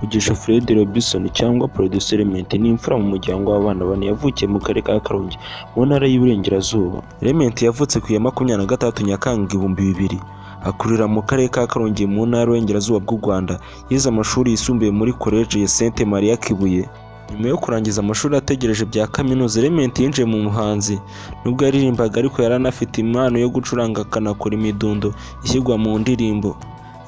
Mugisha Fred Robinson cyangwa Producer Element ni imfura mu muryango w'abana bane yavukiye mu karere ka Karongi mu ntara y'Iburengerazuba. Element yavutse ku ya 26 Nyakanga 2000, akurira mu karere ka Karongi mu ntara y'Iburengerazuba bw'u Rwanda. Yize amashuri yisumbuye muri College ya Sainte Marie Kibuye. Nyuma yo kurangiza amashuri ategereje bya kaminuza, Element yinjiye mu buhanzi. Nubwo yaririmbaga ariko yaranafite impano yo gucuranga akanakora imidundo ishyirwa mu ndirimbo.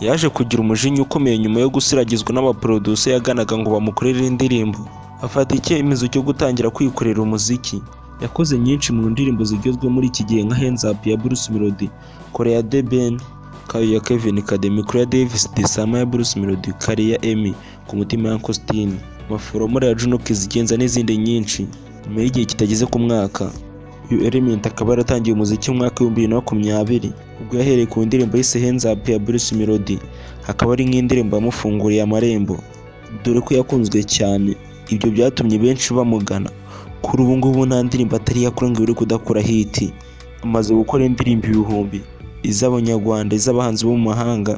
Yaje kugira umujinya ukomeye nyuma yo gusiragizwa n'abaproducer yaganaga ngo bamukorere indirimbo. Afata icyemezo cyo gutangira kwikorera umuziki. Yakoze nyinshi mu ndirimbo zigezwe muri iki gihe nka Hands Up ya Bruce Melody, Kore ya The Ben, Kayo ya Kevin Kademi, Kore Davis, Disama ya Bruce Melody, Kare ya Emmy, Ku mutima ya Costine, Maforomora ya Juno Kizigenza n'izindi nyinshi. Nyuma y'igihe kitageze ku mwaka, uyu Element akaba yaratangiye umuziki mu mwaka 2020 ubwo yahereye ku ndirimbo yise Hands Up ya Bruce Melody, akaba ari nk'indirimbo yamufunguriye amarembo dore ko yakunzwe cyane. Ibyo byatumye benshi bamugana. Kuri ubu ngubu nta ndirimbo atari yakora ngo iri kudakora hit. Amaze gukora indirimbo ibihumbi, iz'abanyarwanda, iz'abahanzi bo mu mahanga,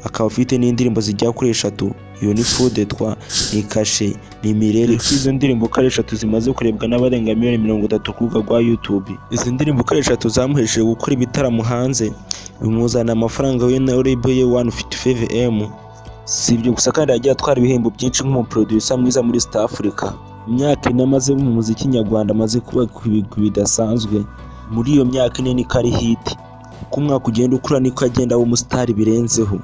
akaba afite n'indirimbo zijya kuri 3. Iyo ni Fou de Toi, ni Kashe, ni Mirere. Izo ndirimbo kare 3 zimaze kurebwa n'abarenga 30 ku rubuga rwa YouTube. Izi ndirimbo kare 3 zamuhesheje gukora ibitaramo hanze, bimuzana amafaranga we na label ye 155M. Si ibyo gusa kandi yagiye atwara ibihembo byinshi nk'umuproducer mwiza muri East Africa. Imyaka ine amaze mu muziki nyarwanda amaze kuba ku bigwi bidasanzwe. Muri iyo myaka ine ni kari hit. Uko umwaka ugenda ukura niko agenda aba umustar birenzeho.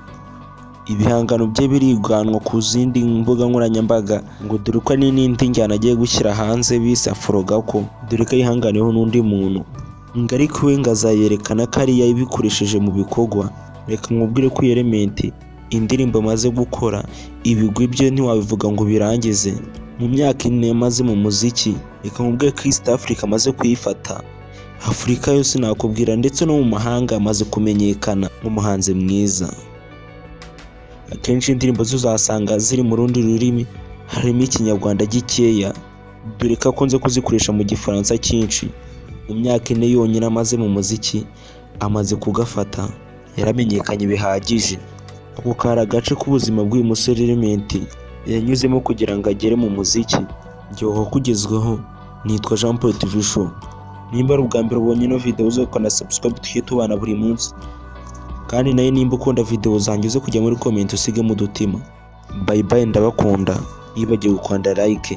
Ibihangano bye biriganwa ku zindi mbuga nkoranyambaga ngo dore ko n'indi njyana agiye gushyira hanze bise Afrogako, dore ko yihanganiyeho n'undi muntu ariko we ngazayerekana ko ari yabikoresheje mu bikorwa. Reka nkubwire ko Element indirimbo amaze gukora ibigwi bye ntiwabivuga ngo birangize. Mu myaka ine maze mu muziki, reka nkubwire ko East Africa amaze kuyifata, Afurika yose nakubwira, ndetse no mu mahanga amaze kumenyekana nk'umuhanzi mwiza. Akenshi indirimbo uzasanga ziri mu rundi rurimi, harimo ikinyarwanda gikeya, dore ko akunze kuzikoresha mu gifaransa cyinshi. Mu myaka ine yonyine amaze mu muziki, amaze kugafata, yaramenyekanye bihagije. Ako kari agace k'ubuzima bw'uyu musore Element yanyuzemo kugira ngo agere mu muziki. Njyewe kugezweho nitwa Jean Paul TV Show. Nimba ari ubwa mbere ubonye ino video uzakora subscribe tujye tubana buri munsi. Kandi nayo nimba ukunda video zanjye uze kujya muri comment usigemo udutima. Bye bye, ndabakunda. Nibagiwe gukanda like.